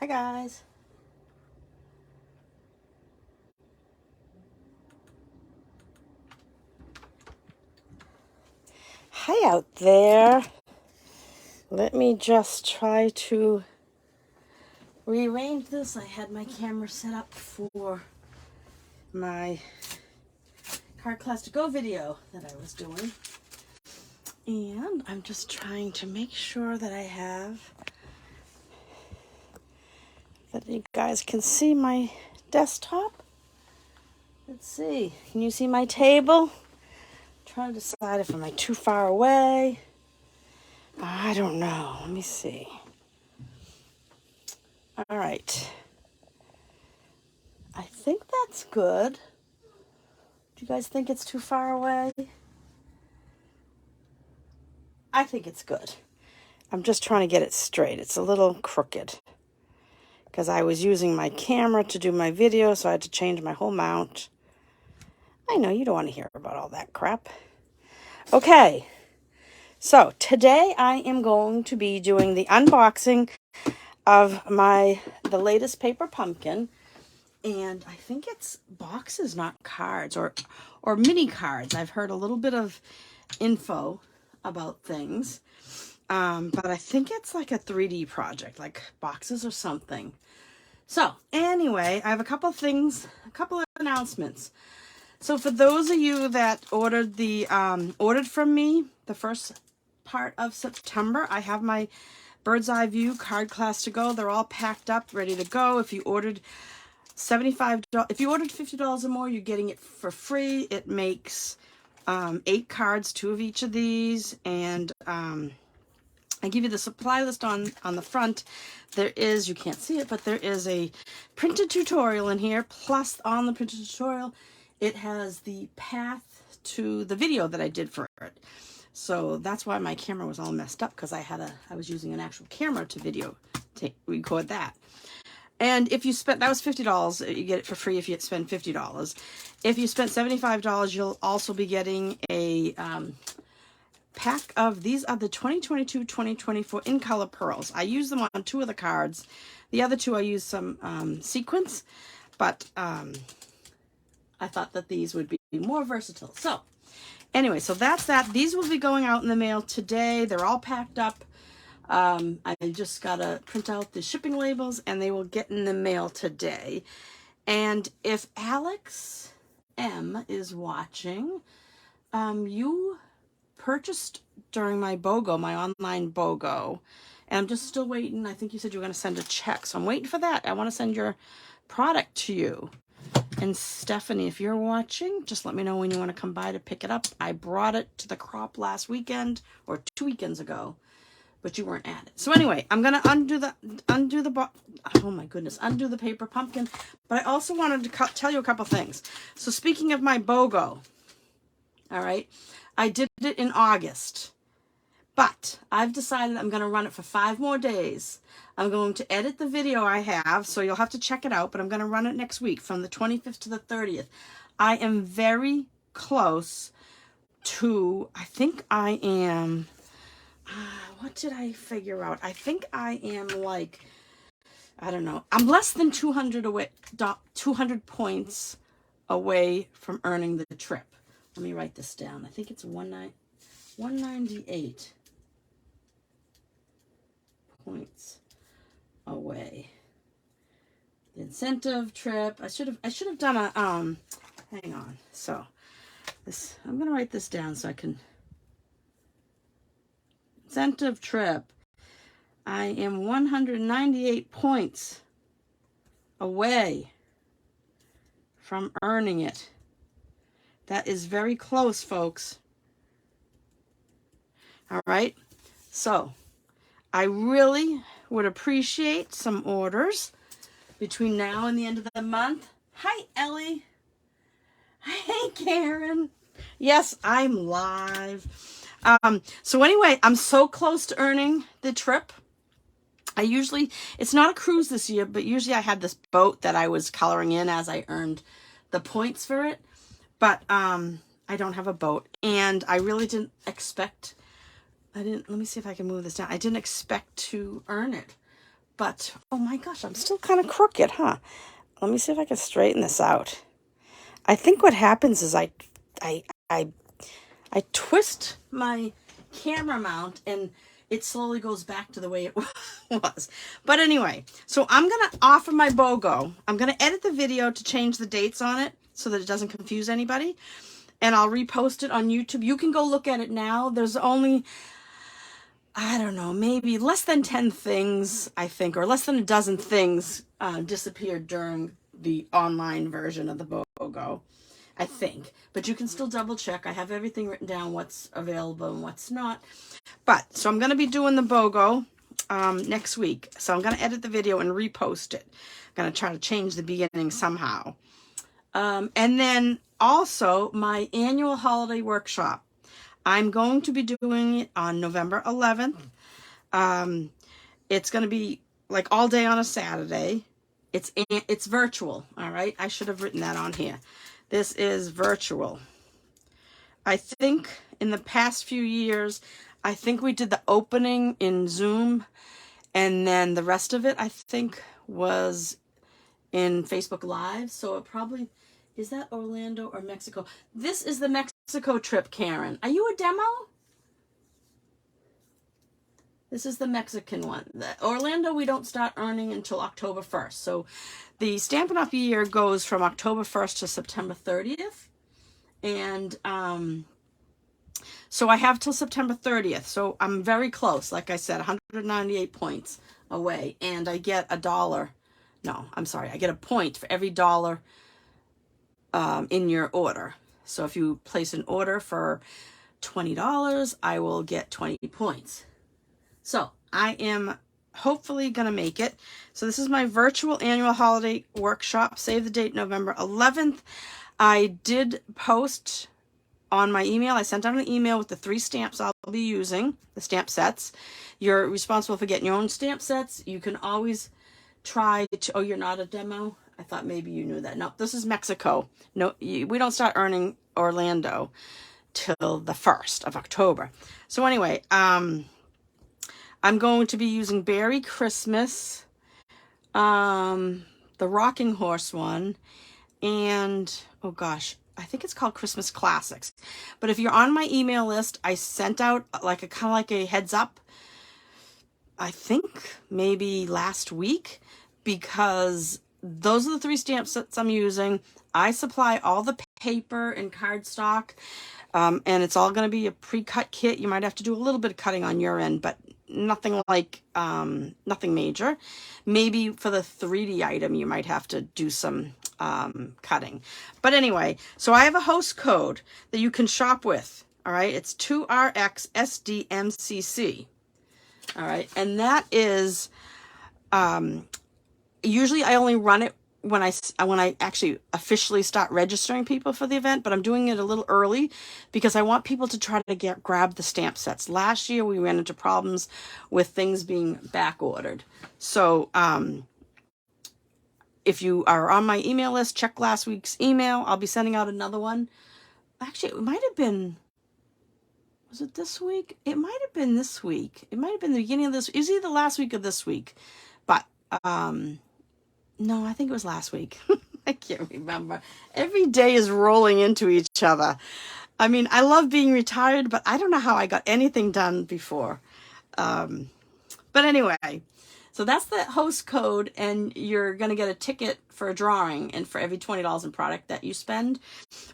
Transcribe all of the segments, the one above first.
Hi guys. Hi out there. Let me just try to rearrange this. I had my camera set up for my Card Class to Go video that I was doing. And I'm just trying to make sure that that you guys can see my desktop. Let's see. Can you see my table? Trying to decide if am I too far away. I don't know. Let me see. All right. I think that's good. Do you guys think it's too far away? I think it's good. I'm just trying to get it straight. It's a little crooked because I was using my camera to do my video, so I had to change my whole mount. I know you don't want to hear about all that crap. Okay, so today I am going to be doing the unboxing of the latest paper pumpkin, and I think it's boxes, not cards, or mini cards. I've heard a little bit of info about things, but I think it's like a 3D project, like boxes or something. So anyway, I have a couple of announcements. So for those of you that ordered from me the first part of September, I have my Bird's Eye View Card Class to Go. They're all packed up, ready to go. If you ordered if you ordered $50 or more, you're getting it for free. It makes 8 cards, 2 of each of these, and I give you the supply list on the front. There is, you can't see it, but there is a printed tutorial in here, plus on the printed tutorial, it has the path to the video that I did for it. So that's why my camera was all messed up, because I was using an actual camera to record that. And if you spent, that was $50, you get it for free if you spend $50. If you spent $75, you'll also be getting a pack of, these are the 2022-2024 in color pearls. I use them on 2 of the cards. The other 2 I use some sequins, but I thought that these would be more versatile. So anyway, so that's that. These will be going out in the mail today. They're all packed up. I just gotta print out the shipping labels and they will get in the mail today. And if Alex M is watching, you purchased during my BOGO, my online BOGO, and I'm just still waiting. I think you said you were going to send a check, so I'm waiting for that. I want to send your product to you. And Stephanie, if you're watching, just let me know when you want to come by to pick it up. I brought it to the crop last weekend or 2 weekends ago, but you weren't at it. So anyway, I'm going to undo the paper pumpkin, but I also wanted to tell you a couple things. So speaking of my BOGO, all right, I did it in August, but I've decided I'm going to run it for 5 more days. I'm going to edit the video I have, so you'll have to check it out, but I'm going to run it next week from the 25th to the 30th. I am very close to, I think I am, what did I figure out? I think I am like, I don't know, I'm less than 200 points away from earning the trip. Let me write this down. I think it's 198 points away. The incentive trip. I should have done a hang on. So I'm gonna write this down so I can. Incentive trip. I am 198 points away from earning it. That is very close, folks. All right. So I really would appreciate some orders between now and the end of the month. Hi, Ellie. Hey, Karen. Yes, I'm live. So anyway, I'm so close to earning the trip. It's not a cruise this year, but usually I had this boat that I was coloring in as I earned the points for it. But I don't have a boat, and I really didn't expect, let me see if I can move this down. I didn't expect to earn it, But, oh my gosh, I'm still kind of crooked, huh? Let me see if I can straighten this out. I think what happens is I twist my camera mount and it slowly goes back to the way it was. But anyway, so I'm going to offer my BOGO. I'm going to edit the video to change the dates on it so that it doesn't confuse anybody. And I'll repost it on YouTube. You can go look at it now. There's only, I don't know, maybe less than 10 things, I think, or less than a dozen things disappeared during the online version of the BOGO, I think. But you can still double check. I have everything written down, what's available and what's not. But, so I'm going to be doing the BOGO next week. So I'm going to edit the video and repost it. I'm going to try to change the beginning somehow. And then also my annual holiday workshop. I'm going to be doing it on November 11th. It's going to be like all day on a Saturday. It's virtual, all right? I should have written that on here. This is virtual. I think in the past few years, I think we did the opening in Zoom, and then the rest of it, I think, was in Facebook Live. So it probably, is that Orlando or Mexico? This is the Mexico trip, Karen. Are you a demo? This is the Mexican one. The Orlando, we don't start earning until October 1st. So the Stampin' Up! Year goes from October 1st to September 30th. And so I have till September 30th. So I'm very close. Like I said, 198 points away. And I get $1. No, I'm sorry. I get a point for every dollar in your order. So if you place an order for $20, I will get 20 points. So I am hopefully going to make it. So this is my virtual annual holiday workshop. Save the date, November 11th. I did post on my email. I sent out an email with the 3 stamps I'll be using, the stamp sets. You're responsible for getting your own stamp sets. You can always try to, oh, you're not a demo? I thought maybe you knew that. No, this is Mexico. No, we don't start earning Orlando till the 1st of October. So anyway, I'm going to be using Berry Christmas, the Rocking Horse one, and, oh gosh, I think it's called Christmas Classics. But if you're on my email list, I sent out like a kind of like a heads up, I think maybe last week, because those are the 3 stamp sets I'm using. I supply all the paper and cardstock, and it's all going to be a pre-cut kit. You might have to do a little bit of cutting on your end, but nothing like, nothing major. Maybe for the 3D item, you might have to do some cutting. But anyway, so I have a host code that you can shop with. All right, it's 2RXSDMCC. All right, and that is, usually I only run it when I actually officially start registering people for the event, but I'm doing it a little early because I want people to try to grab the stamp sets. Last year we ran into problems with things being back ordered. So if you are on my email list, check last week's email. I'll be sending out another one. Actually, it might have been, was it this week? It might have been this week. It might have been the beginning of this. It was either the last week of this week, but no, I think it was last week. I can't remember. Every day is rolling into each other. I mean, I love being retired, but I don't know how I got anything done before. But anyway, so that's the host code, and you're going to get a ticket for a drawing, and for every $20 in product that you spend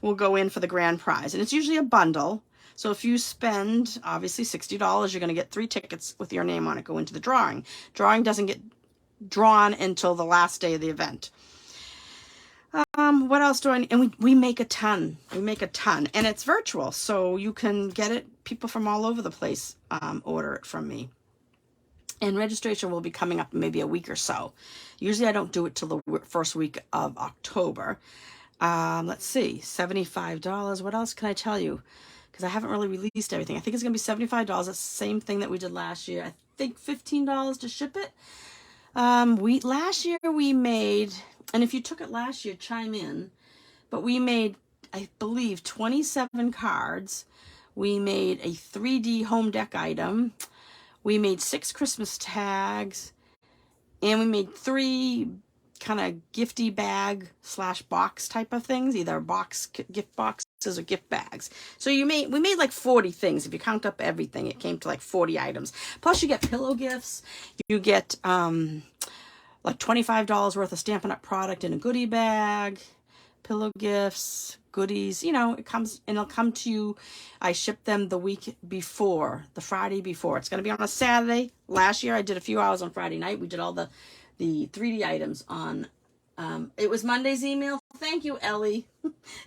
will go in for the grand prize. And it's usually a bundle. So if you spend, obviously, $60, you're going to get 3 tickets with your name on it go into the drawing. Drawing doesn't get drawn until the last day of the event. What else do I need? And we make a ton. We make a ton. And it's virtual, so you can get it. People from all over the place order it from me. And registration will be coming up in maybe a week or so. Usually I don't do it till the first week of October. Let's see, $75. What else can I tell you? Because I haven't really released everything. I think it's going to be $75. That's the same thing that we did last year. I think $15 to ship it. Last year we made, and if you took it last year, chime in, but we made, I believe, 27 cards. We made a 3D home deck item. We made 6 Christmas tags, And we made 3 kind of gifty bag / box type of things, either gift boxes or gift bags. So we made like 40 things. If you count up everything, it came to like 40 items. Plus you get pillow gifts. You get like $25 worth of Stampin' Up! Product in a goodie bag, pillow gifts, goodies. You know, it'll come to you. I ship them the week before, the Friday before. It's going to be on a Saturday. Last year I did a few hours on Friday night. We did all the 3D items on, it was Monday's email. Thank you, Ellie.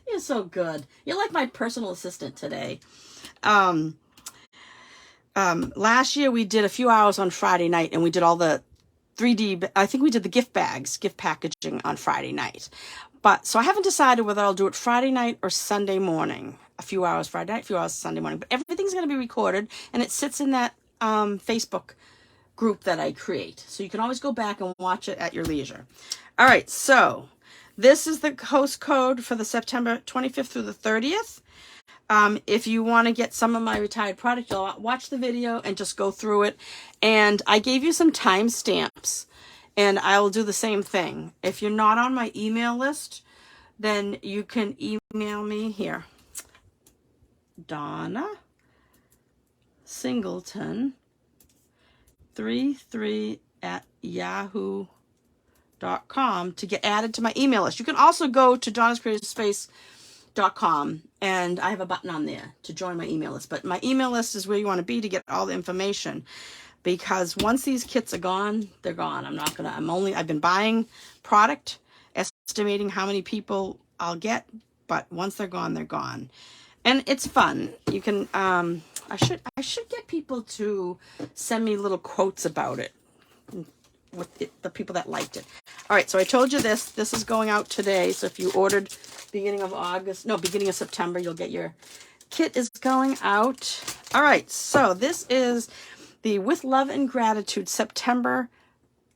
You're so good. You're like my personal assistant today. Last year we did a few hours on Friday night, and we did all the 3D, I think we did the gift bags, gift packaging on Friday night. But, so I haven't decided whether I'll do it Friday night or Sunday morning. A few hours Friday night, a few hours Sunday morning. But everything's going to be recorded, and it sits in that Facebook group that I create. So you can always go back and watch it at your leisure. All right, so this is the host code for the September 25th through the 30th. If you want to get some of my retired product, you'll watch the video and just go through it. And I gave you some timestamps, and I will do the same thing. If you're not on my email list, then you can email me here. Donna Singleton 33 at yahoo.com to get added to my email list. You can also go to donnascreativespace.com, and I have a button on there to join my email list. But my email list is where you want to be to get all the information, because once these kits are gone, they're gone. I've been buying product, estimating how many people I'll get, but once they're gone, they're gone. And it's fun. You can, I should get people to send me little quotes about it, with the people that liked it. All right, so I told you this is going out today. So if you ordered beginning of September, you'll get your kit is going out. All right, so this is the With Love and Gratitude September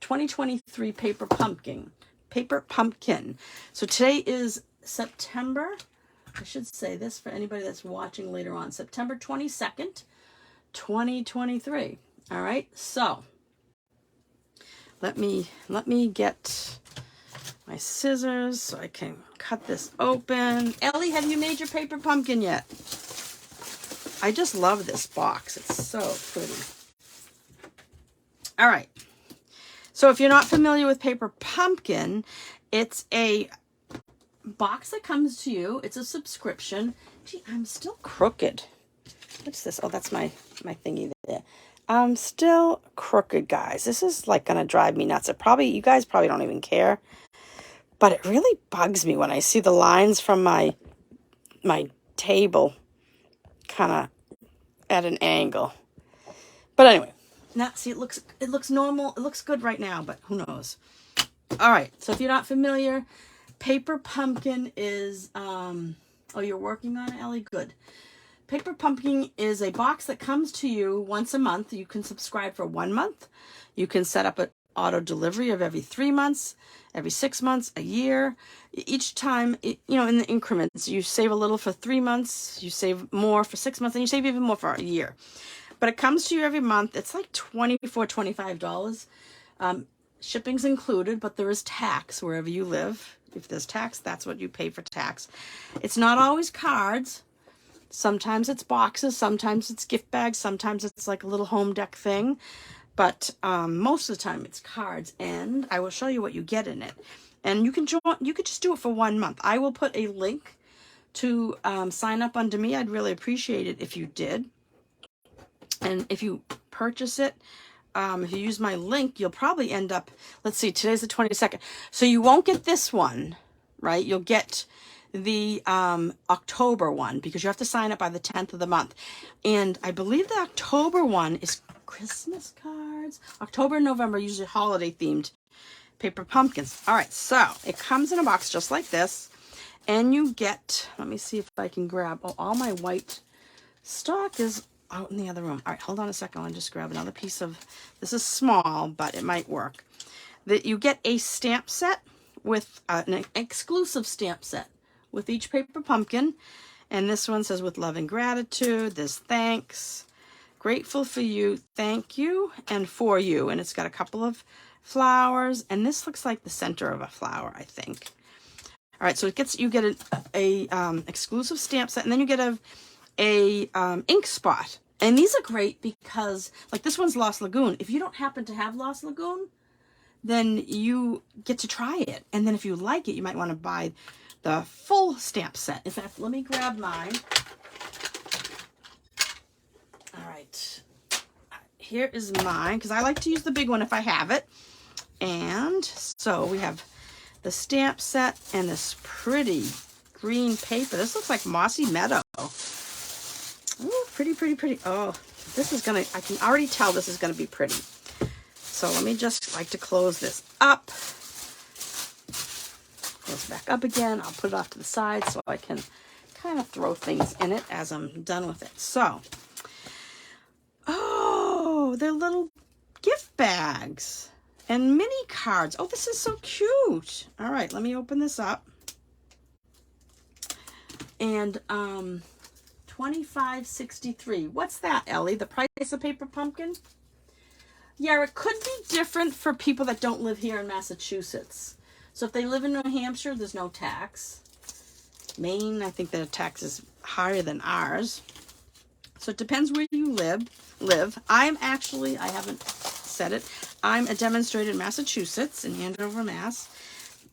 2023 Paper Pumpkin. So today is September, I should say this for anybody that's watching later on, September 22nd, 2023. All right, so let me get my scissors so I can cut this open. Ellie, have you made your paper pumpkin yet? I just love this box. It's so pretty. All right. So if you're not familiar with paper pumpkin, it's a box that comes to you. It's a subscription. Gee, I'm still crooked. What's this? Oh, that's my thingy there. I'm still crooked, guys. This is like gonna drive me nuts. You guys probably don't even care, but it really bugs me when I see the lines from my table kind of at an angle. But anyway, now see, it looks normal. It looks good right now, but who knows? All right. So if you're not familiar, paper pumpkin is oh, you're working on it, Ellie? Good. Paper Pumpkin is a box that comes to you once a month. You can subscribe for 1 month. You can set up an auto delivery of every 3 months, every 6 months, a year. Each time, in the increments, you save a little for 3 months, you save more for 6 months, and you save even more for a year. But it comes to you every month. It's like $24, $25. Shipping's included, but there is tax wherever you live. If there's tax, that's what you pay for tax. It's not always cards. Sometimes it's boxes, sometimes it's gift bags, sometimes it's like a little home deck thing. But most of the time it's cards, and I will show you what you get in it. And you could just do it for 1 month. I will put a link to sign up under me. I'd really appreciate it if you did. And if you purchase it, if you use my link, you'll probably end up, let's see, today's the 22nd. So you won't get this one, right? You'll get the October one, because you have to sign up by the 10th of the month. And I believe the October one is Christmas cards. October and November are usually holiday themed paper pumpkins. All right, so it comes in a box just like this, and you get, let me see if I can grab, all my white stock is out in the other room. All right, hold on a second. I'll just grab another piece of, this is small, but it might work. That you get a stamp set with an exclusive stamp set with each paper pumpkin. And this one says, with love and gratitude. There's thanks, grateful for you, thank you, and for you. And it's got a couple of flowers, and this looks like the center of a flower, I think. All right, so you get a exclusive stamp set, and then you get a ink spot. And these are great because, like, this one's Lost Lagoon. If you don't happen to have Lost Lagoon, then you get to try it. And then if you like it, you might want to buy the full stamp set. In fact, let me grab mine. All right. Here is mine, because I like to use the big one if I have it. And so we have the stamp set and this pretty green paper. This looks like Mossy Meadow. Oh, pretty, pretty, pretty. Oh, this is gonna, I can already tell this is gonna be pretty. So let me just like to close this up. Close it back up again. I'll put it off to the side so I can kind of throw things in it as I'm done with it. So, oh, they're little gift bags and mini cards. Oh, this is so cute. All right, let me open this up. And $25.63. What's that, Ellie? The price of paper pumpkin? Yeah, it could be different for people that don't live here in Massachusetts. So if they live in New Hampshire, there's no tax. Maine, I think the tax is higher than ours. So it depends where you live. I'm actually, I haven't said it, I'm a demonstrator in Massachusetts, in Andover, Mass.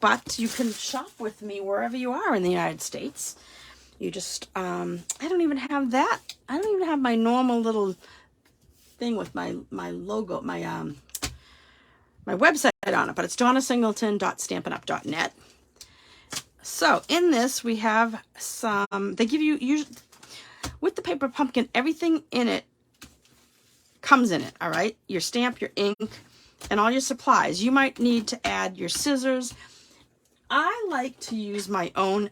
But you can shop with me wherever you are in the United States. You just, I don't even have that. I don't even have my normal little thing with my logo, my website on it, but it's donnasingleton.stampinup.net. So in this we have some, they give you, usually with the paper pumpkin, everything in it comes in it, all right? Your stamp, your ink, and all your supplies. You might need to add your scissors. I like to use my own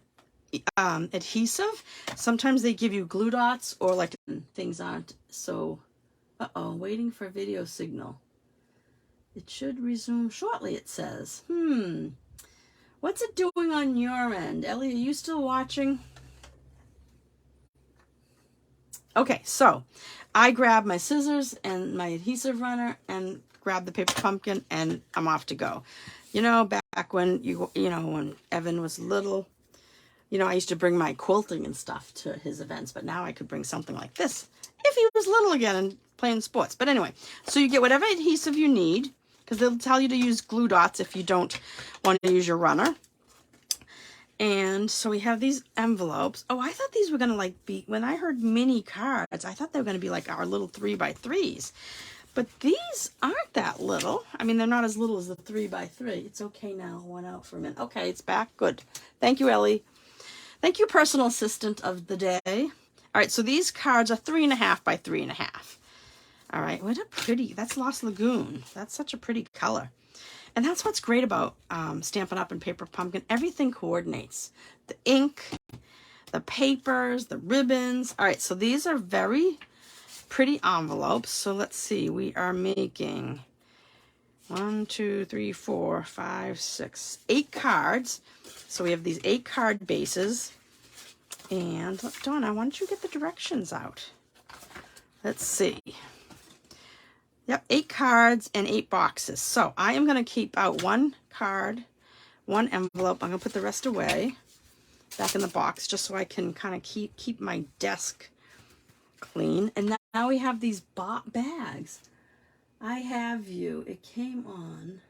adhesive. Sometimes they give you glue dots or like things aren't. So, waiting for video signal. It should resume shortly, it says. What's it doing on your end? Ellie, are you still watching? Okay, so I grab my scissors and my adhesive runner and grab the paper pumpkin and I'm off to go. You know, back when when Evan was little, I used to bring my quilting and stuff to his events, but now I could bring something like this if he was little again and playing sports. But anyway, so you get whatever adhesive you need, because they'll tell you to use glue dots if you don't want to use your runner. And so we have these envelopes. Oh, I thought these were going to be, when I heard mini cards, I thought they were going to be like our little 3x3s. But these aren't that little. I mean, they're not as little as the 3x3. It's okay now. Went out for a minute. Okay, it's back. Good. Thank you, Ellie. Thank you, personal assistant of the day. All right, so these cards are 3.5 by 3.5. All right, what a pretty, that's Lost Lagoon. That's such a pretty color. And that's what's great about Stampin' Up! And Paper Pumpkin. Everything coordinates. The ink, the papers, the ribbons. All right, so these are very pretty envelopes. So let's see, we are making 1, 2, 3, 4, 5, 6, 8 cards. So we have these 8 card bases. And Donna, why don't you get the directions out? Let's see. Yep, 8 cards and 8 boxes. So I am going to keep out 1 card, 1 envelope. I'm going to put the rest away back in the box just so I can kind of keep my desk clean. And now we have these bags. I have you. It came on.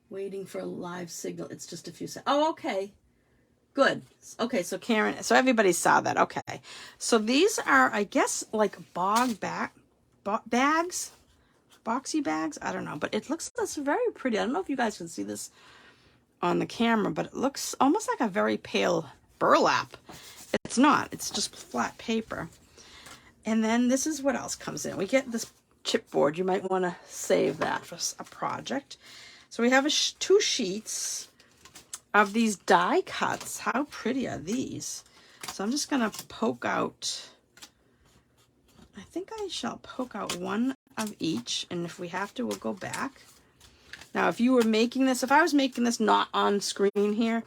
Waiting for a live signal. It's just a few seconds. Oh, okay. Good. Okay, so Karen, so everybody saw that. Okay. So these are, I guess, like bags, boxy bags. I don't know, but it looks very pretty. I don't know if you guys can see this on the camera, but it looks almost like a very pale burlap. It's not. It's just flat paper. And then this is what else comes in. We get this chipboard. You might want to save that for a project. So we have 2 sheets of these die cuts. How pretty are these? So I'm just going to poke out, I think I shall poke out 1 of each, and if we have to, we'll go back. Now, if you were making this, if I was making this not on screen here,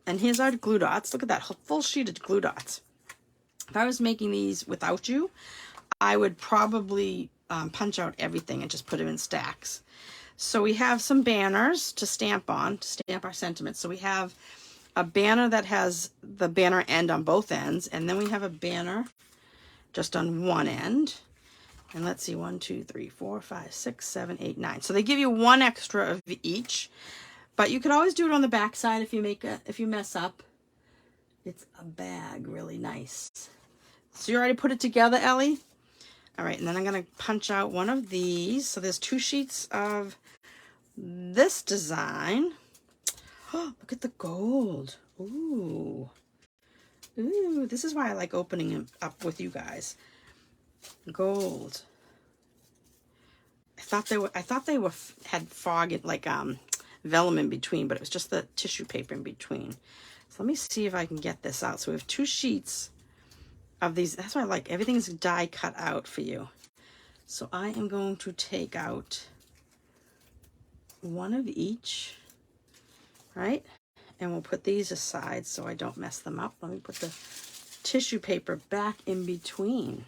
and here's our glue dots. Look at that full sheet of glue dots. If I was making these without you, I would probably punch out everything and just put them in stacks. So we have some banners to stamp on, to stamp our sentiments. So we have a banner that has the banner end on both ends, and then we have a banner just on one end. And let's see, 1, 2, 3, 4, 5, 6, 7, 8, 9. So they give you one extra of each, but you could always do it on the back side if you mess up. It's a bag, really nice. So you already put it together, Ellie? All right, and then I'm going to punch out one of these. So there's 2 sheets of this design. Oh, look at the gold. Ooh. Ooh, this is why I like opening them up with you guys. Gold. I thought they were had fog, like vellum in between, but it was just the tissue paper in between. So let me see if I can get this out. So we have 2 sheets of these. That's why I like everything's die cut out for you. So I am going to take out one of each, right? And we'll put these aside so I don't mess them up. Let me put the tissue paper back in between.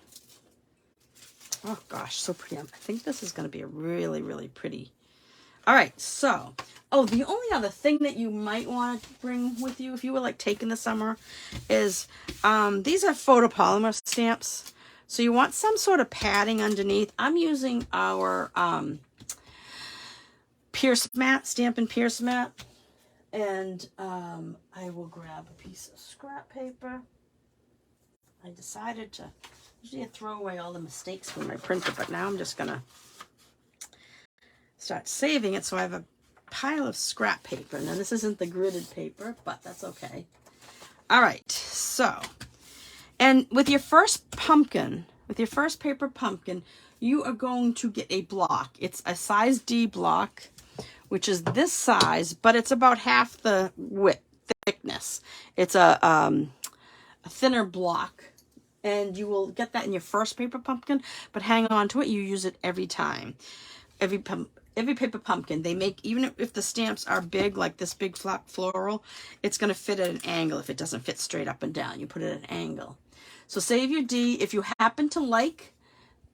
Oh gosh, so pretty. I think this is going to be a really, really pretty. All right, so, oh, the only other thing that you might want to bring with you if you were like taking the summer is these are photopolymer stamps. So you want some sort of padding underneath. I'm using our Pierce mat, Stampin' Pierce mat. And I will grab a piece of scrap paper. I decided to usually throw away all the mistakes from my printer, but now I'm just gonna start saving it. So I have a pile of scrap paper. Now this isn't the gridded paper, but that's okay. All right, so, and with your first pumpkin, with your first paper pumpkin, you are going to get a block. It's a size D block, which is this size, but it's about half the thickness. It's a thinner block, and you will get that in your first paper pumpkin, but hang on to it. You use it every time. Every paper pumpkin, they make, even if the stamps are big, like this big flat floral, it's going to fit at an angle if it doesn't fit straight up and down. You put it at an angle. So save your D. If you happen to like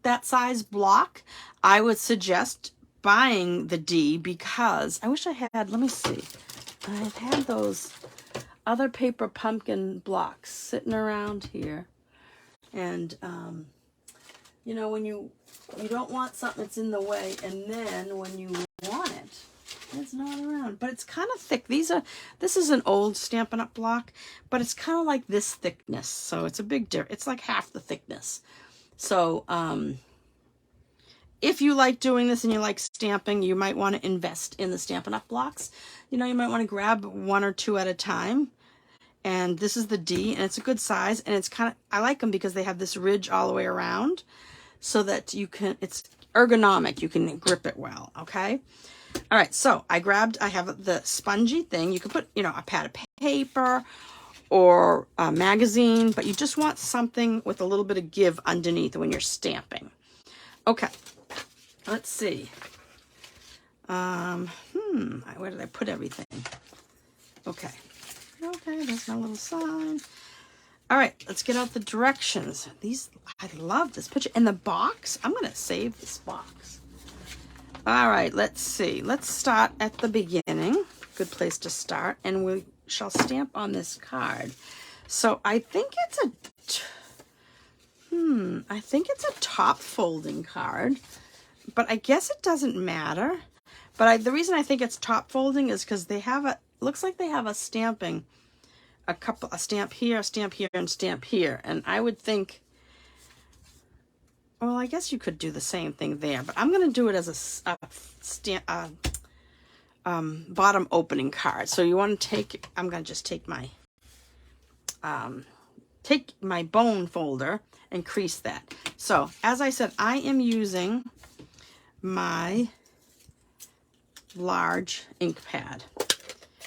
that size block, I would suggest buying the D, because I wish I had, let me see, I've had those other paper pumpkin blocks sitting around here, and you know, when you don't want something that's in the way, and then when you want it, it's not around. But it's kind of thick. This is an old Stampin' Up! Block, but it's kind of like this thickness, so it's a big difference. It's like half the thickness. So if you like doing this and you like stamping, you might want to invest in the Stampin' Up! Blocks. You know, you might want to grab 1 or 2 at a time. And this is the D, and it's a good size, and it's kind of, I like them because they have this ridge all the way around, so that you can, it's ergonomic, you can grip it well, okay? All right, so I have the spongy thing. You could put, you know, a pad of paper or a magazine, but you just want something with a little bit of give underneath when you're stamping. Okay, let's see. Where did I put everything? Okay, there's my little sign. All right, let's get out the directions. I love this picture. And the box, I'm going to save this box. All right, let's see. Let's start at the beginning. Good place to start. And we shall stamp on this card. So I think it's a top folding card, but I guess it doesn't matter. But the reason I think it's top folding is because looks like they have a stamping. A stamp here, and stamp here. And I would think, well, I guess you could do the same thing there, but I'm going to do it as a bottom opening card. So you want to take, I'm going to just take my bone folder and crease that. So as I said, I am using my large ink pad,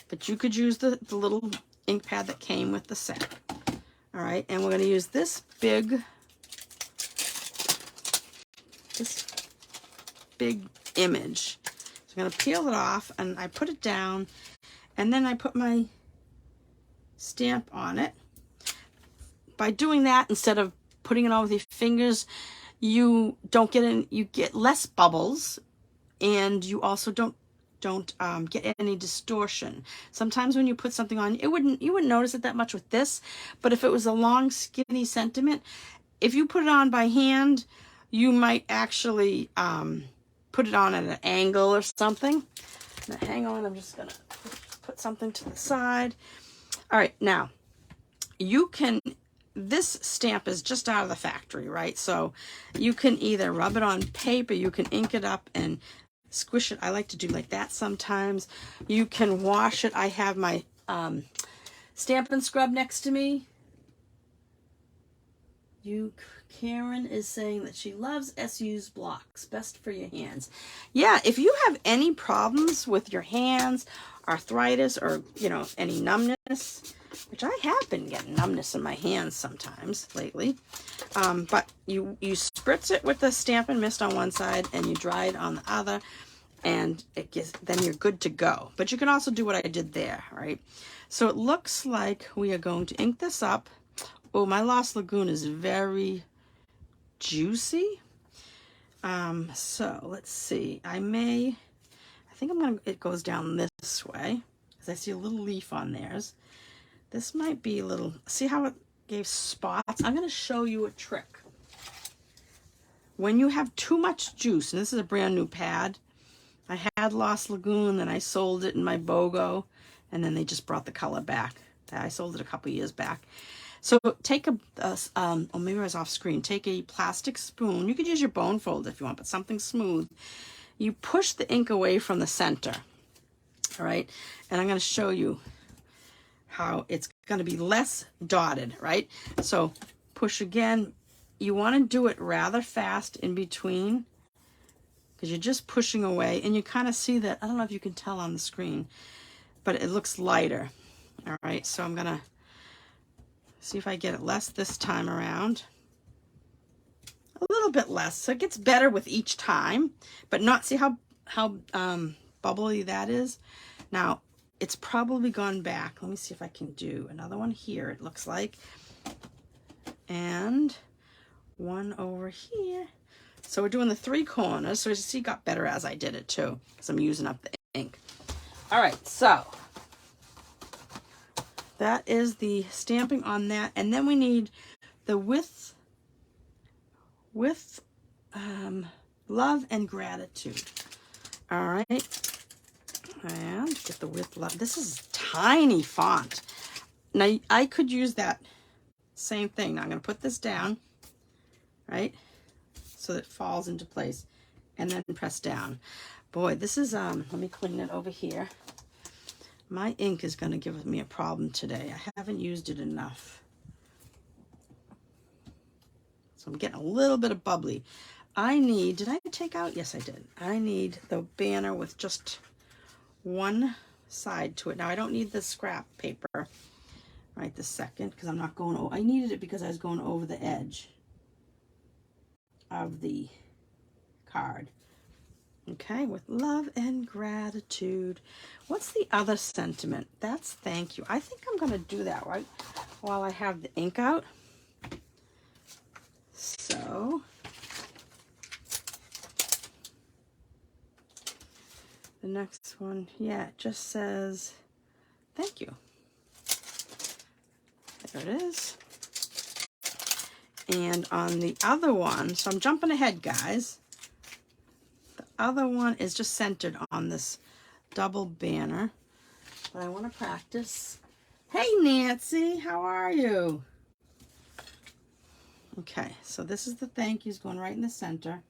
but you could use the little ink pad that came with the set. All right, and we're going to use this big image. So I'm going to peel it off, and I put it down, and then I put my stamp on it. By doing that, instead of putting it on with your fingers, you don't get you get less bubbles, And you also don't get any distortion. Sometimes when you put something on, you wouldn't notice it that much with this, but if it was a long skinny sentiment, if you put it on by hand, you might actually put it on at an angle or something. Now, hang on, I'm just gonna put something to the side. All right, now you can, this stamp is just out of the factory, right? So you can either rub it on paper, you can ink it up and squish it. I like to do like that sometimes. You can wash it. I have my stamp and scrub next to me. Karen is saying that she loves SU's blocks, best for your hands. Yeah, if you have any problems with your hands, arthritis, or any numbness, which I have been getting numbness in my hands sometimes lately, but you spritz it with the Stamp and Mist on one side and you dry it on the other, and then you're good to go. But you can also do what I did there, right? So it looks like we are going to ink this up. Oh, my Lost Lagoon is very juicy. So let's see. I think it goes down this way because I see a little leaf on theirs. This might be a little, see how it gave spots? I'm going to show you a trick. When you have too much juice, and this is a brand new pad, I had Lost Lagoon, then I sold it in my BOGO, and then they just brought the color back. I sold it a couple years back. So take oh, maybe I was off screen. Take a plastic spoon. You could use your bone folder if you want, but something smooth. You push the ink away from the center, all right? And I'm going to show you how it's going to be less dotted, right? So push again. You want to do it rather fast in between because you're just pushing away, and you kind of see that. I don't know if you can tell on the screen, but it looks lighter. All right, so I'm going to see if I get it less this time around. A little bit less, so it gets better with each time, but not, see how bubbly that is? Now, it's probably gone back. Let me see if I can do another one here, it looks like. And one over here. So we're doing the 3 corners, so as you see, it got better as I did it too, because I'm using up the ink. All right, so that is the stamping on that, and then we need the with love and gratitude. All right, and get the with love. This is tiny font. Now I could use that same thing. Now I'm going to put this down, right, so that it falls into place, and then press down. Boy, this is let me clean it over here. My ink is going to give me a problem today. I haven't used it enough. So I'm getting a little bit of bubbly. Did I take out? Yes, I did. I need the banner with just one side to it. Now, I don't need the scrap paper right this second because I'm not going over. I needed it because I was going over the edge of the card. Okay, with love and gratitude. What's the other sentiment? That's thank you. I think I'm going to do that right while I have the ink out. So, the next one, yeah, it just says thank you. There it is. And on the other one, so I'm jumping ahead, guys. Other one is just centered on this double banner, but I want to practice. Hey Nancy, how are you? Okay, so this is the thank yous going right in the center.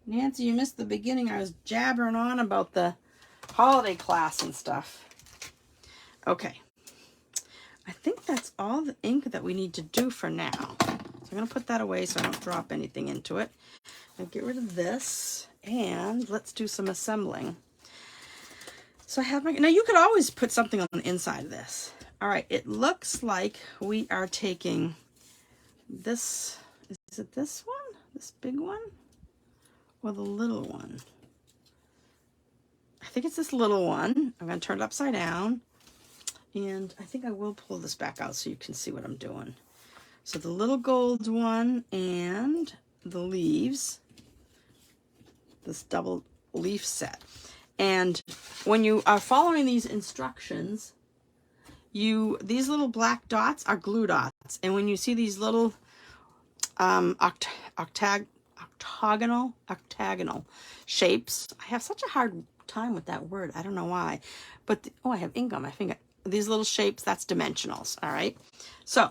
Nancy, you missed the beginning. I was jabbering on about the holiday class and stuff. Okay, I think that's all the ink that we need to do for now. So I'm going to put that away so I don't drop anything into it. I'll get rid of this, and let's do some assembling. So I have my, now you could always put something on the inside of this. All right, it looks like we are taking this, is it this one? This big one? Or the little one? I think it's this little one. I'm going to turn it upside down, and I think I will pull this back out so you can see what I'm doing. So the little gold one and the leaves. this double leaf set. And when you are following these instructions, these little black dots are glue dots. And when you see these little octagonal shapes, I have such a hard time with that word. I don't know why. But, I have ink on my finger. These little shapes, that's dimensionals, all right? So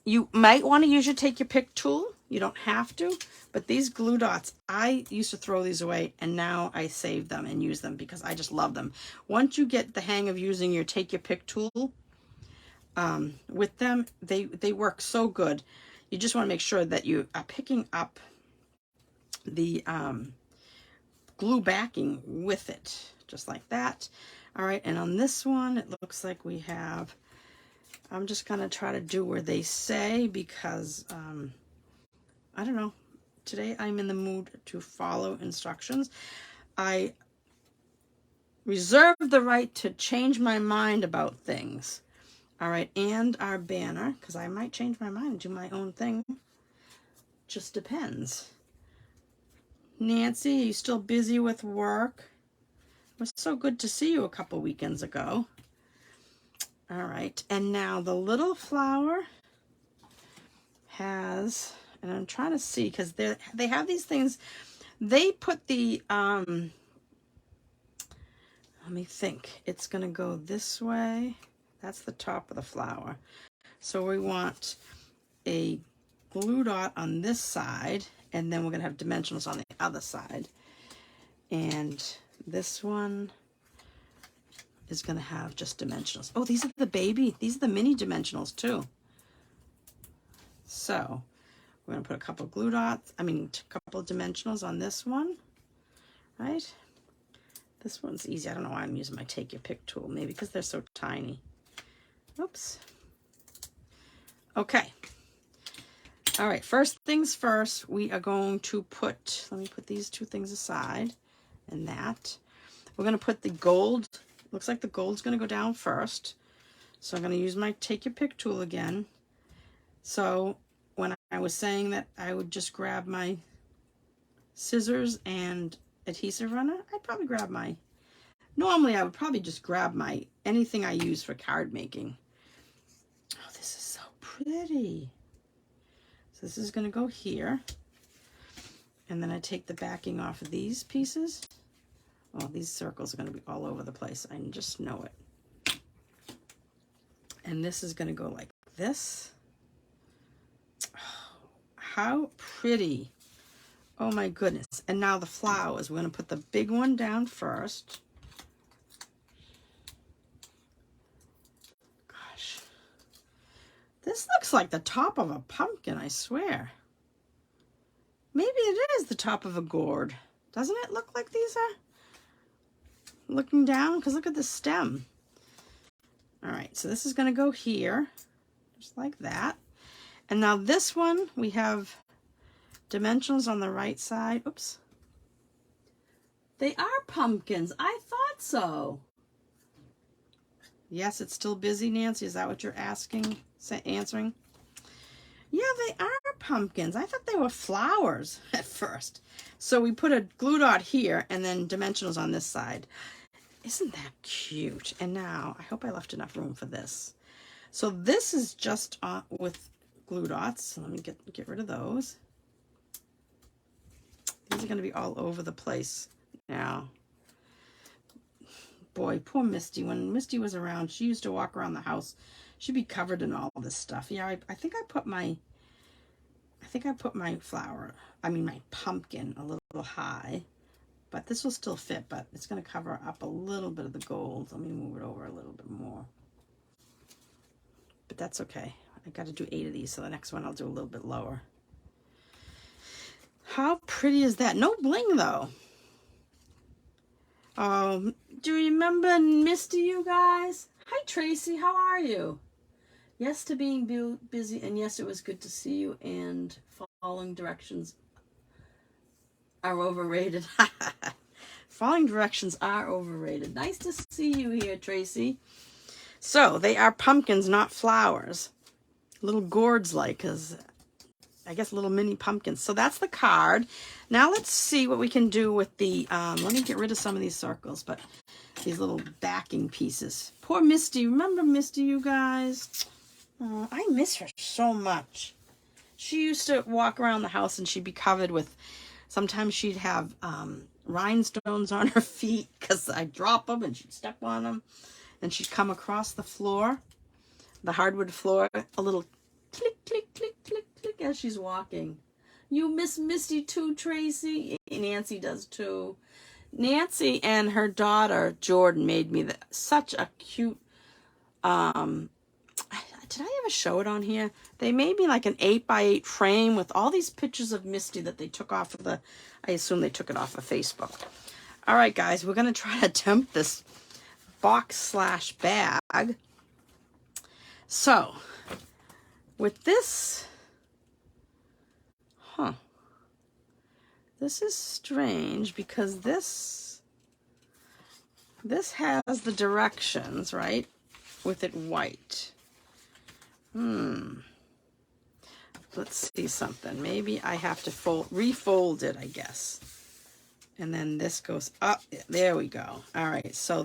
you might want to use your take your pick tool. You don't have to, but these glue dots, I used to throw these away, and now I save them and use them because I just love them. Once you get the hang of using your take your pick tool with them, they work so good. You just want to make sure that you are picking up the glue backing with it, just like that. All right, and on this one, it looks like we have, I'm just going to try to do where they say because, I don't know, today I'm in the mood to follow instructions. I reserve the right to change my mind about things. All right, and our banner, because I might change my mind and do my own thing. Just depends. Nancy, are you still busy with work? It was so good to see you a couple weekends ago. All right, and now the little flower has, and I'm trying to see, because they have these things, they put the, let me think, it's going to go this way. That's the top of the flower. So we want a glue dot on this side, and then we're going to have dimensionals on the other side. And this one is going to have just dimensionals. Oh, these are the mini dimensionals too. So we're going to put a couple glue dots, a couple of dimensionals on this one, right? This one's easy. I don't know why I'm using my take your pick tool. Maybe because they're so tiny. Oops. Okay. All right, first things first, we are going to put, let me put these two things aside and that. We're going to put the gold, looks like the gold's going to go down first. So I'm going to use my take your pick tool again. So when I was saying that I would just grab my scissors and adhesive runner, I'd probably grab normally I would probably just grab anything I use for card making. Oh, this is so pretty. So this is going to go here. And then I take the backing off of these pieces. Oh, these circles are going to be all over the place. I just know it. And this is going to go like this. Oh, how pretty. Oh my goodness. And now the flowers. We're going to put the big one down first. Gosh. This looks like the top of a pumpkin, I swear. Maybe it is the top of a gourd. Doesn't it look like these are looking down? Because look at the stem. All right, so this is going to go here, just like that. And now this one, we have dimensionals on the right side. Oops. They are pumpkins. I thought so. Yes, it's still busy, Nancy. Is that what you're answering? Yeah, they are pumpkins. I thought they were flowers at first. So we put a glue dot here and then dimensionals on this side. Isn't that cute? And now, I hope I left enough room for this. So this is just with glue dots. So let me get rid of those. These are going to be all over the place now. Boy, poor Misty. When Misty was around, she used to walk around the house. She'd be covered in all this stuff. Yeah, I think I put my my pumpkin a little high. But this will still fit, but it's going to cover up a little bit of the gold. Let me move it over a little bit more. But that's okay. I got to do 8 of these, so the next one I'll do a little bit lower. How pretty is that? No bling, though. Do you remember Misty, you guys? Hi, Tracy. How are you? Yes to being busy, and yes, it was good to see you, and following directions are overrated. Following directions are overrated. Nice to see you here, Tracy. So, they are pumpkins, not flowers. Little gourds-like, because I guess, little mini pumpkins. So that's the card. Now let's see what we can do with the, let me get rid of some of these circles, but these little backing pieces. Poor Misty. Remember Misty, you guys? Oh, I miss her so much. She used to walk around the house and she'd be covered with, sometimes she'd have rhinestones on her feet because I'd drop them and she'd step on them. And she'd come across the floor, the hardwood floor, a little click, click, click, click, click as she's walking. You miss Misty too, Tracy? Nancy does too. Nancy and her daughter, Jordan, made me such a cute, did I ever show it on here? They made me like an 8x8 frame with all these pictures of Misty that they took off of I assume they took it off of Facebook. All right, guys, we're going to try to attempt this box/bag. So, with this, this is strange because this has the directions, right, with it white. Let's see something. Maybe I have to refold it, I guess. And then this goes up. There we go. All right, so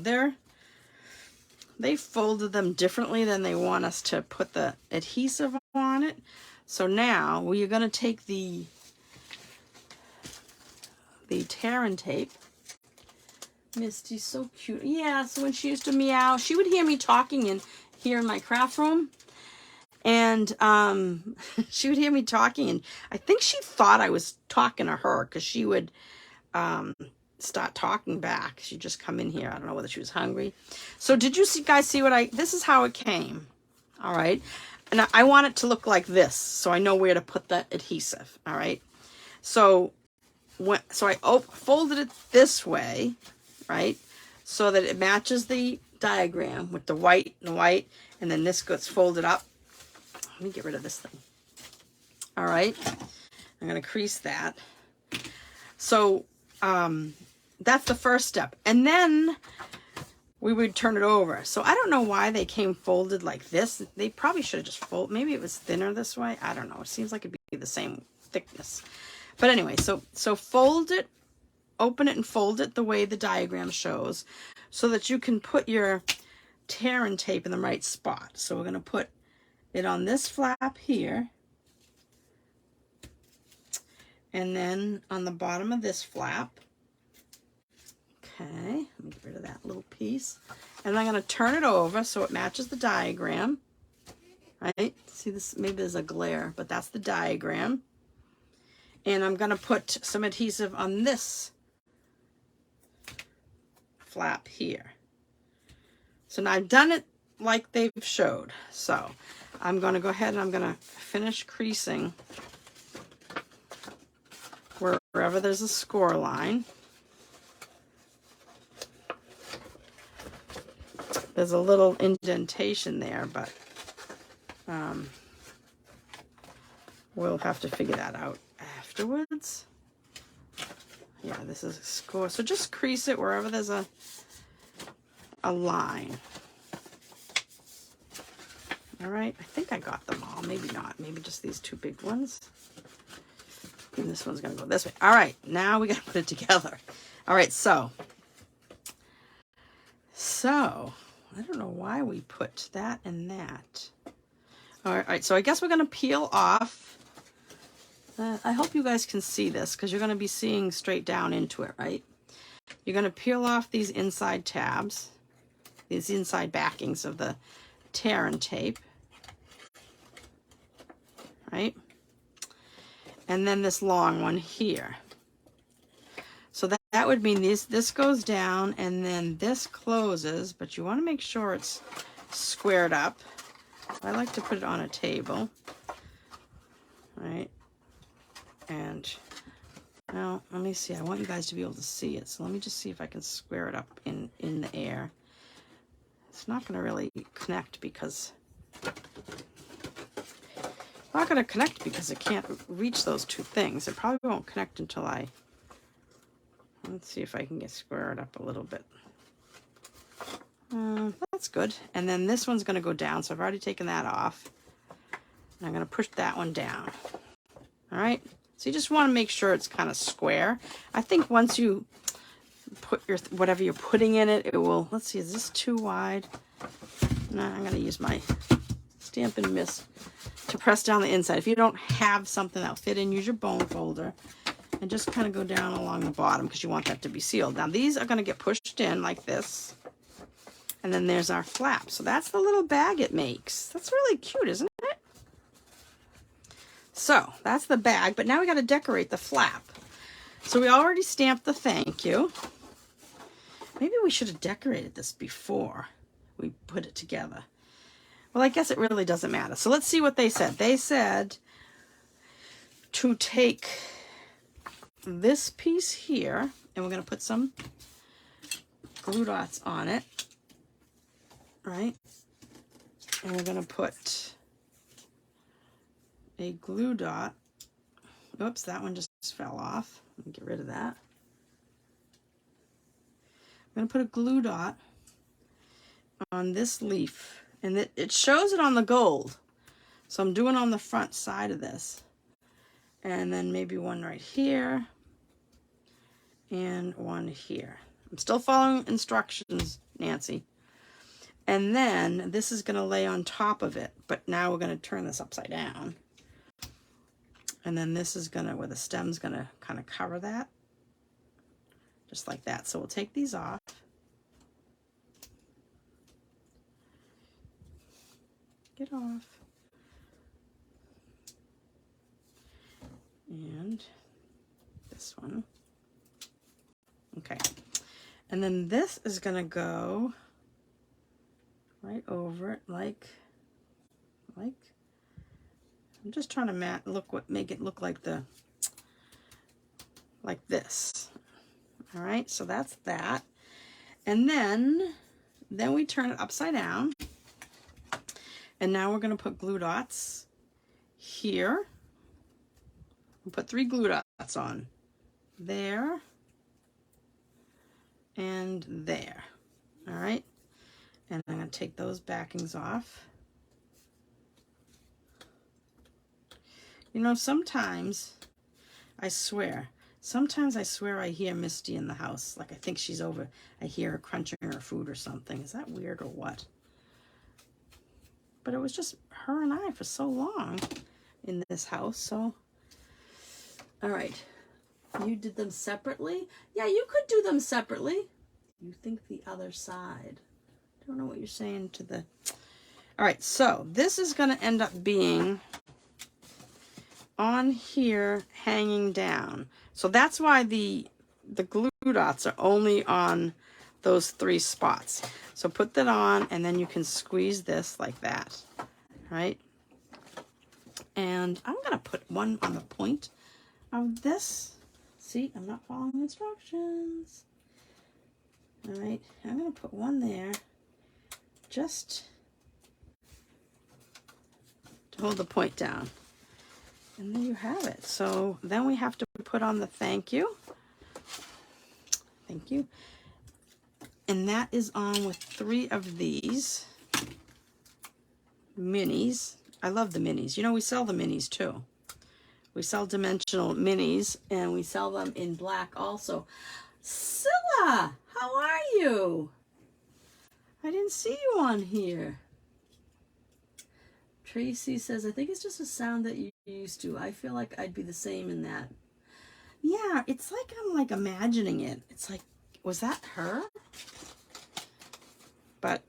they folded them differently than they want us to put the adhesive on it. So now we are going to take the tear and tape. Misty's so cute. Yeah, so when she used to meow, she would hear me talking here in my craft room. And she would hear me talking, and I think she thought I was talking to her because she would start talking back. She'd just come in here. I don't know whether she was hungry. So did you guys see this is how it came. All right. And I want it to look like this, so I know where to put the adhesive. All right. So I folded it this way, right, so that it matches the diagram with the white and white, and then this gets folded up. Let me get rid of this thing. All right. I'm going to crease that. So that's the first step. And then we would turn it over. So I don't know why they came folded like this. They probably should have just folded. Maybe it was thinner this way. I don't know. It seems like it'd be the same thickness. But anyway, so fold it, open it and fold it the way the diagram shows so that you can put your tear and tape in the right spot. So we're going to put it on this flap here, and then on the bottom of this flap. Okay, let me get rid of that little piece, and I'm going to turn it over so it matches the diagram. Right, see this, maybe there's a glare, but that's the diagram. And I'm going to put some adhesive on this flap here. So now I've done it like they've showed. So I'm going to go ahead and I'm going to finish creasing wherever there's a score line. There's a little indentation there, but we'll have to figure that out afterwards. Yeah, this is a score. So just crease it wherever there's a line. All right, I think I got them all. Maybe not. Maybe just these two big ones. And this one's going to go this way. All right, now we got to put it together. All right, so I don't know why we put that and that. All right, so I guess we're going to peel off. I hope you guys can see this because you're going to be seeing straight down into it, right? You're going to peel off these inside tabs, these inside backings of the tear and tape, right? And then this long one here. So that would mean this goes down and then this closes, but you want to make sure it's squared up. I like to put it on a table, right? And now let me see. I want you guys to be able to see it. So let me just see if I can square it up in the air. It's not going to really connect because it can't reach those two things. It probably won't connect until let's see if I can get squared up a little bit. That's good. And then this one's going to go down. So I've already taken that off. And I'm going to push that one down. All right. So you just want to make sure it's kind of square. I think once you put your whatever you're putting in it, it will, let's see, is this too wide? No, I'm going to use my Stampin' Mist to press down the inside. If you don't have something that'll fit in, use your bone folder and just kind of go down along the bottom because you want that to be sealed. Now these are going to get pushed in like this. And then there's our flap. So that's the little bag it makes. That's really cute, isn't it? So that's the bag, but now we got to decorate the flap. So we already stamped the thank you. Maybe we should have decorated this before we put it together. Well, I guess it really doesn't matter. So let's see what they said. They said to take this piece here, and we're going to put some glue dots on it, right? And we're going to put a glue dot. Oops, that one just fell off. Let me get rid of that. I'm going to put a glue dot on this leaf, and it shows it on the gold. So I'm doing on the front side of this. And then maybe one right here and one here. I'm still following instructions, Nancy. And then this is going to lay on top of it, but now we're going to turn this upside down. And then this is going to, where the stem's going to kind of cover that. Just like that. So we'll take these off. Get off. And this one. Okay. And then this is going to go right over it like I'm just trying to make it look like this. All right, so that's that. And then we turn it upside down. And now we're going to put glue dots here. We'll put 3 glue dots on. There. And there. All right. And I'm going to take those backings off. You know, sometimes I swear I hear Misty in the house. Like I think she's over. I hear her crunching her food or something. Is that weird or what? But it was just her and I for so long in this house. So, all right. You did them separately? Yeah, you could do them separately. You think the other side. I don't know what you're saying to the... All right, so this is going to end up being on here hanging down. So that's why the glue dots are only on those 3 spots. So put that on, and then you can squeeze this like that, right? And I'm going to put one on the point of this. See, I'm not following instructions. All right, I'm going to put one there just to hold the point down. And there you have it. So then we have to put on the thank you. Thank you. And that is on with 3 of these minis. I love the minis. You know, we sell the minis too. We sell dimensional minis, and we sell them in black also. Scylla, how are you? I didn't see you on here. Tracy says, I think it's just a sound that you're used to. I feel like I'd be the same in that. Yeah, it's like I'm like imagining it. It's like, was that her? But,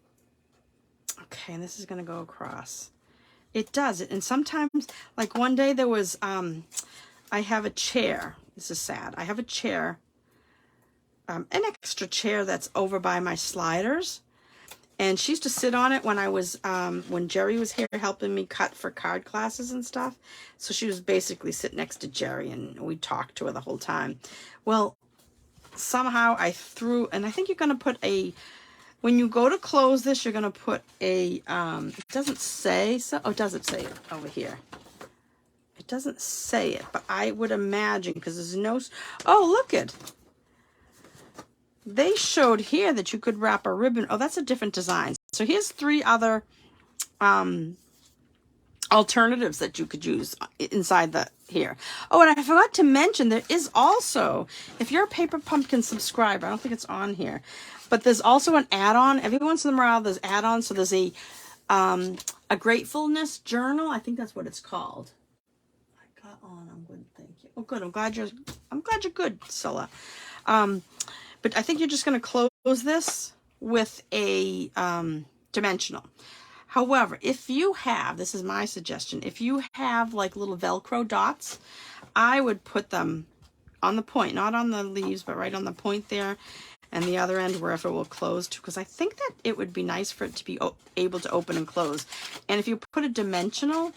okay, and this is going to go across. It does. And sometimes, like one day there was, I have a chair. This is sad. I have a chair, an extra chair that's over by my sliders. And she used to sit on it when I was, when Jerry was here helping me cut for card classes and stuff. So she was basically sitting next to Jerry, and we talked to her the whole time. Well, somehow I threw, and I think you're going to put a, when you go to close this, you're going to put a, it doesn't say, so, oh, does it say it over here? It doesn't say it, but I would imagine, because there's no, oh, look it. They showed here that you could wrap a ribbon. Oh, that's a different design. So here's 3 other alternatives that you could use inside the here. Oh, and I forgot to mention, there is also, if you're a Paper Pumpkin subscriber, I don't think it's on here, but there's also an add-on. Every once in a while there's add-ons. So there's a gratefulness journal. I think that's what it's called. I got on. I'm good, thank you. Oh, good. I'm glad you're good, Scylla. But I think you're just going to close this with a dimensional. However, if you have, this is my suggestion, if you have like little Velcro dots, I would put them on the point, not on the leaves, but right on the point there, and the other end wherever it will close to, because I think that it would be nice for it to be able to open and close. And if you put a dimensional,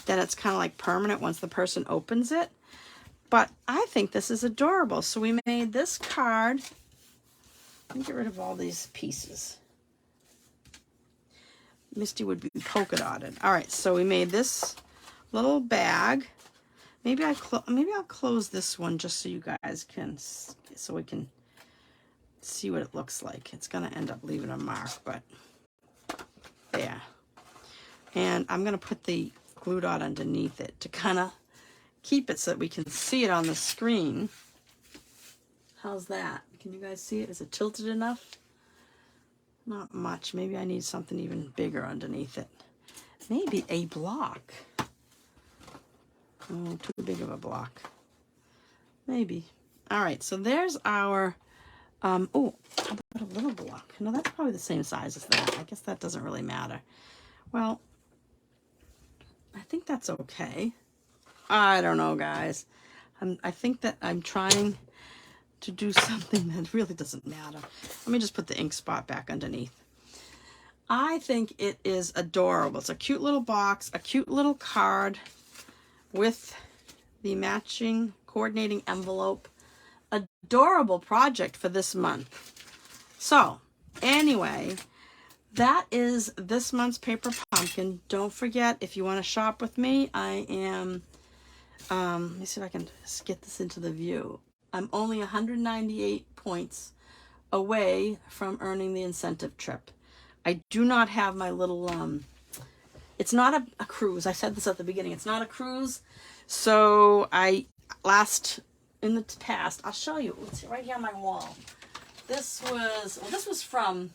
then it's kind of like permanent once the person opens it. But I think this is adorable. So we made this card. Let me get rid of all these pieces. Misty would be polka dotted. All right, so we made this little bag. Maybe I'll close this one just so you guys can, so we can see what it looks like. It's gonna end up leaving a mark, but there. And I'm gonna put the glue dot underneath it to kind of keep it so that we can see it on the screen. How's that? Can you guys see it? Is it tilted enough? Not much. Maybe I need something even bigger underneath it. Maybe a block. Oh, too big of a block. Maybe. All right, so there's our, oh, how about a little block? No, that's probably the same size as that. I guess that doesn't really matter. Well, I think that's okay. I don't know, guys. I think that I'm trying to do something that really doesn't matter. Let me just put the ink spot back underneath. I think it is adorable. It's a cute little box, a cute little card with the matching coordinating envelope. Adorable project for this month. So anyway, that is this month's Paper Pumpkin. Don't forget, if you want to shop with me, I am, let me see if I can just get this into the view. I'm only 198 points away from earning the incentive trip. I do not have my little, it's not a cruise. I said this at the beginning. It's not a cruise. So in the past, I'll show you. It's right here on my wall. This was from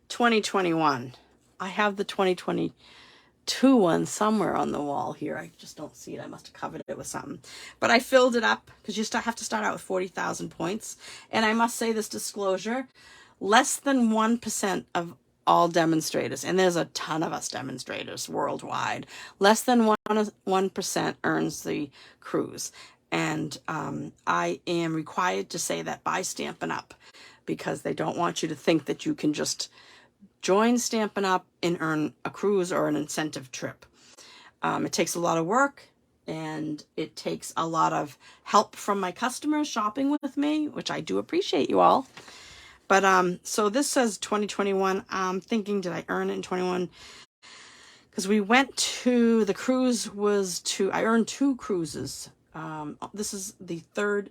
2021. I have the 2022 one somewhere on the wall here. I just don't see it. I must have covered it with something. But I filled it up because you have to start out with 40,000 points. And I must say this disclosure, less than 1% of all demonstrators, and there's a ton of us demonstrators worldwide, less than 1% earns the cruise. And I am required to say that by Stampin' Up, because they don't want you to think that you can just join Stampin' Up and earn a cruise or an incentive trip. It takes a lot of work, and it takes a lot of help from my customers shopping with me, which I do appreciate you all. But so this says 2021. I'm thinking, did I earn it in 21? Because we went to, the cruise was to, I earned 2 cruises. This is the 3rd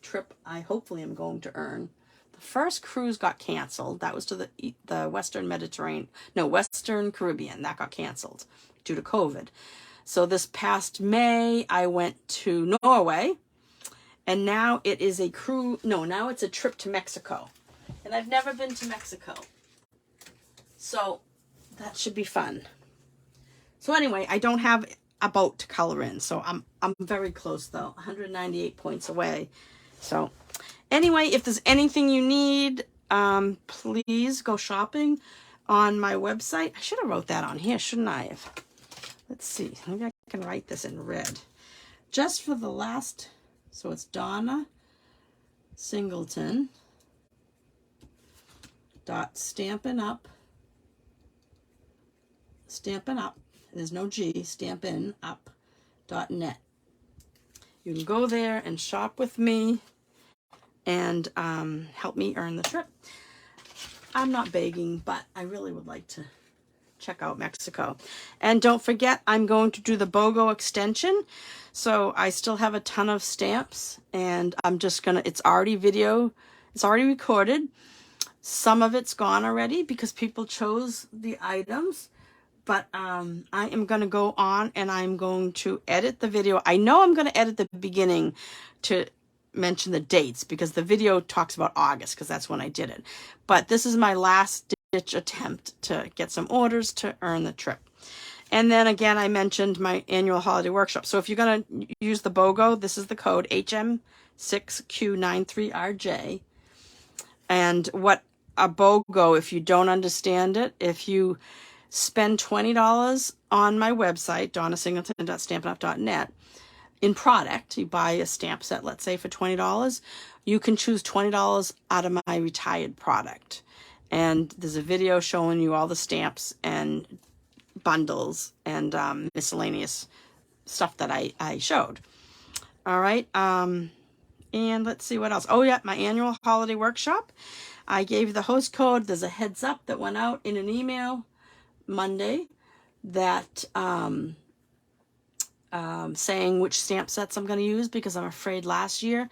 trip I hopefully am going to earn. The first cruise got canceled. That was to the Western Mediterranean, no, Western Caribbean. That got canceled due to COVID. So this past May, I went to Norway, and now it is a cruise. No, now it's a trip to Mexico. And I've never been to Mexico. So that should be fun. So anyway, I don't have a boat to color in. So I'm very close though, 198 points away. So anyway, if there's anything you need, please go shopping on my website. I should have wrote that on here, shouldn't I have? Let's see, maybe I can write this in red. Just for the last, so it's Donna Singleton Stampin' Up, there's no G, stampin'up.net. You can go there and shop with me and help me earn the trip. I'm not begging, but I really would like to check out Mexico. And don't forget, I'm going to do the BOGO extension. So I still have a ton of stamps, and I'm just gonna, it's already recorded. Some of it's gone already because people chose the items, But I am going to go on and I'm going to edit the video. I know I'm going to edit the beginning to mention the dates because the video talks about August because that's when I did it. But this is my last ditch attempt to get some orders to earn the trip. And then again, I mentioned my annual holiday workshop. So if you're going to use the BOGO, this is the code HM6Q93RJ. And what a BOGO, if you don't understand it, if you spend $20 on my website, donnasingleton.stampinup.net, in product, you buy a stamp set, let's say for $20, you can choose $20 out of my retired product. And there's a video showing you all the stamps and bundles and miscellaneous stuff that I showed. All right. And let's see what else. Oh, yeah, my annual holiday workshop. I gave the host code. There's a heads up that went out in an email Monday that saying which stamp sets I'm going to use because I'm afraid last year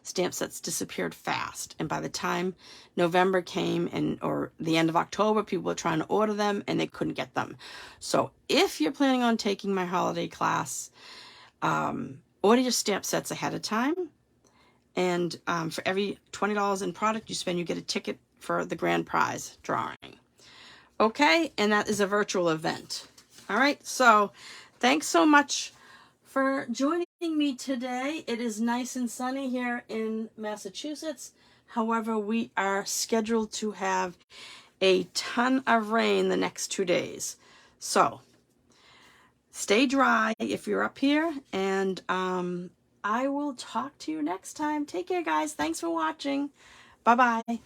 stamp sets disappeared fast. And by the time November came or the end of October, people were trying to order them and they couldn't get them. So if you're planning on taking my holiday class, order your stamp sets ahead of time. And for every $20 in product you spend, you get a ticket for the grand prize drawing. Okay, and that is a virtual event. All right, so thanks so much for joining me today. It is nice and sunny here in Massachusetts. However, we are scheduled to have a ton of rain the next 2 days. So stay dry if you're up here, and I will talk to you next time. Take care, guys. Thanks for watching. Bye-bye.